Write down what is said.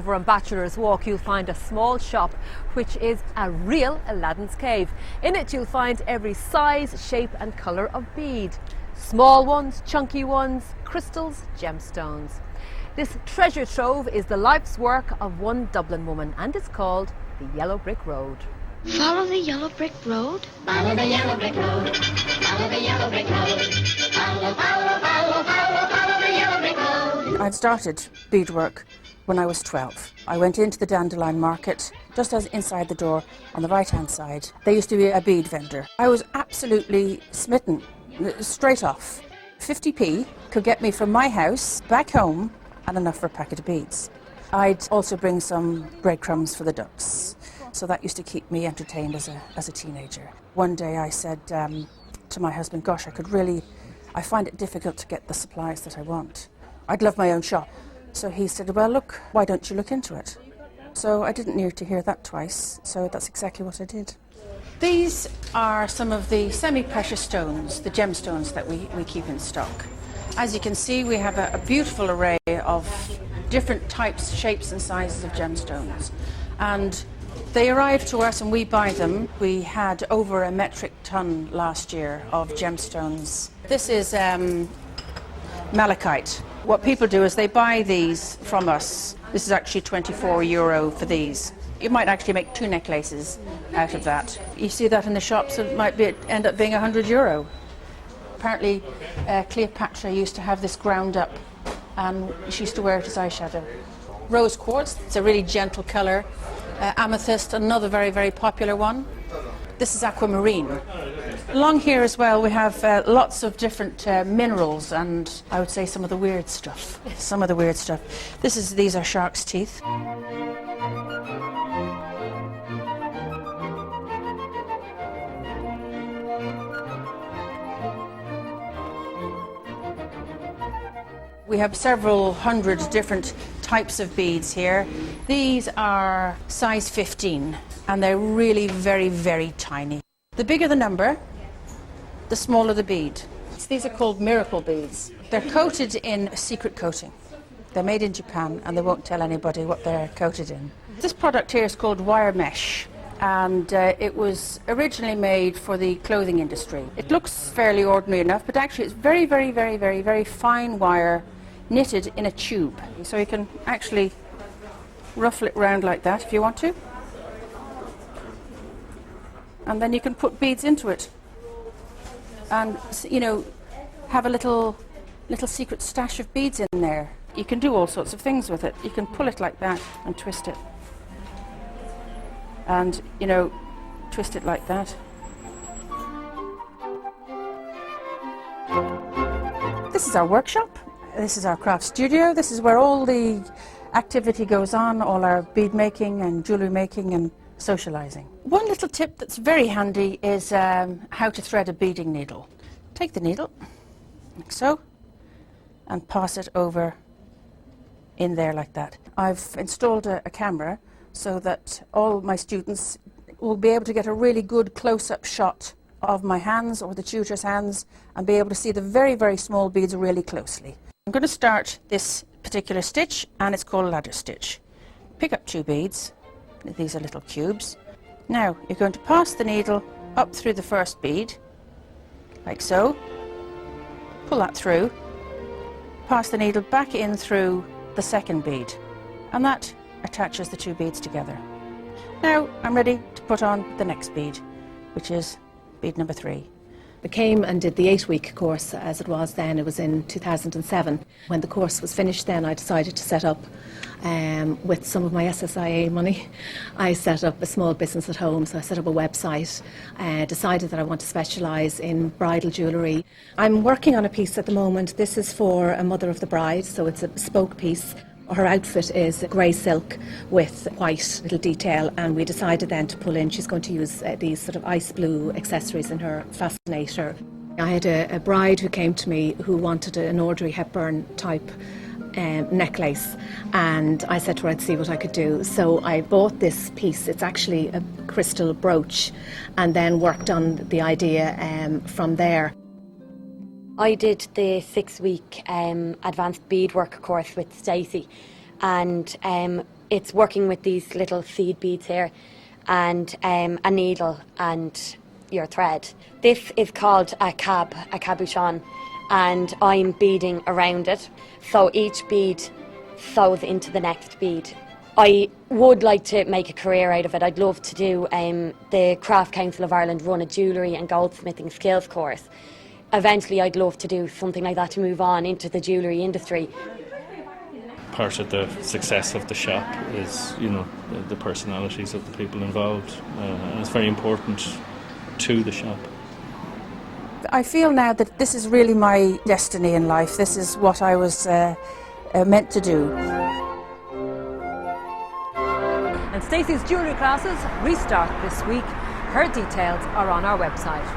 Over on Bachelor's Walk you'll find a small shop which is a real Aladdin's cave. In it you'll find every size, shape and colour of bead. Small ones, chunky ones, crystals, gemstones. This treasure trove is the life's work of one Dublin woman and it's called the Yellow Brick Road. Follow the yellow brick road? Follow the yellow brick road. Follow the yellow brick road. Follow, follow, follow, follow, follow the yellow brick road. I'd started beadwork when I was 12. I went into the Dandelion Market, just as inside the door on the right-hand side. There used to be a bead vendor. I was absolutely smitten, straight off. 50p could get me from my house back home and enough for a packet of beads. I'd also bring some breadcrumbs for the ducks. So that used to keep me entertained as a teenager. One day I said to my husband, gosh, I find it difficult to get the supplies that I want. I'd love my own shop. So he said, well, look, why don't you look into it? So I didn't need to hear that twice, so that's exactly what I did. These are some of the semi-precious stones, the gemstones that we keep in stock. As you can see, we have a beautiful array of different types, shapes and sizes of gemstones. And they arrive to us and we buy them. We had over a metric ton last year of gemstones. This is malachite. What people do is they buy these from us. This is actually €24 for these. You might actually make 2 necklaces out of that. You see that in the shops, it might end up being €100. Apparently Cleopatra used to have this ground up and she used to wear it as eyeshadow. Rose quartz, it's a really gentle colour. Amethyst, another very, very popular one. This is aquamarine. Along here as well we have lots of different minerals and I would say some of the weird stuff. These are shark's teeth. We have several hundred different types of beads here. These are size 15 and they're really very, very tiny. The bigger the number, the smaller the bead. These are called miracle beads. They're coated in a secret coating. They're made in Japan and they won't tell anybody what they're coated in. This product here is called wire mesh and it was originally made for the clothing industry. It looks fairly ordinary enough, but actually it's very, very, very, very, very fine wire knitted in a tube. So you can actually ruffle it round like that if you want to. And then you can put beads into it. And, you know, have a little secret stash of beads in there. You can do all sorts of things with it. You can pull it like that and twist it. And, you know, twist it like that. This is our workshop. This is our craft studio. This is where all the activity goes on, all our bead making and jewellery making and socialising. One little tip that's very handy is how to thread a beading needle. Take the needle, like so, and pass it over in there like that. I've installed a camera so that all my students will be able to get a really good close-up shot of my hands or the tutor's hands and be able to see the very, very small beads really closely. I'm going to start this particular stitch and it's called ladder stitch. Pick up 2 beads, these are little cubes. Now you're going to pass the needle up through the first bead, like so, pull that through, pass the needle back in through the second bead and that attaches the 2 beads together. Now I'm ready to put on the next bead, which is bead number 3. I came and did the 8-week course as it was then. It was in 2007. When the course was finished then I decided to set up, with some of my SSIA money, I set up a small business at home. So I set up a website, decided that I want to specialise in bridal jewellery. I'm working on a piece at the moment. This is for a mother of the bride, so it's a bespoke piece. Her outfit is grey silk with white little detail and we decided then to pull in, she's going to use these sort of ice blue accessories in her fascinator. I had a bride who came to me who wanted an Audrey Hepburn type necklace and I said to her I'd see what I could do. So I bought this piece, it's actually a crystal brooch, and then worked on the idea from there. I did the 6-week advanced beadwork course with Stacey and It's working with these little seed beads here and a needle and your thread. This is called a cabochon, and I'm beading around it. So each bead sews into the next bead. I would like to make a career out of it. I'd love to do the Craft Council of Ireland run a jewellery and goldsmithing skills course. Eventually I'd love to do something like that to move on into the jewellery industry. Part of the success of the shop is, you know, the personalities of the people involved, and it's very important to the shop. I feel now that this is really my destiny in life. This is what I was meant to do. And Stacey's jewellery classes restart this week. Her details are on our website.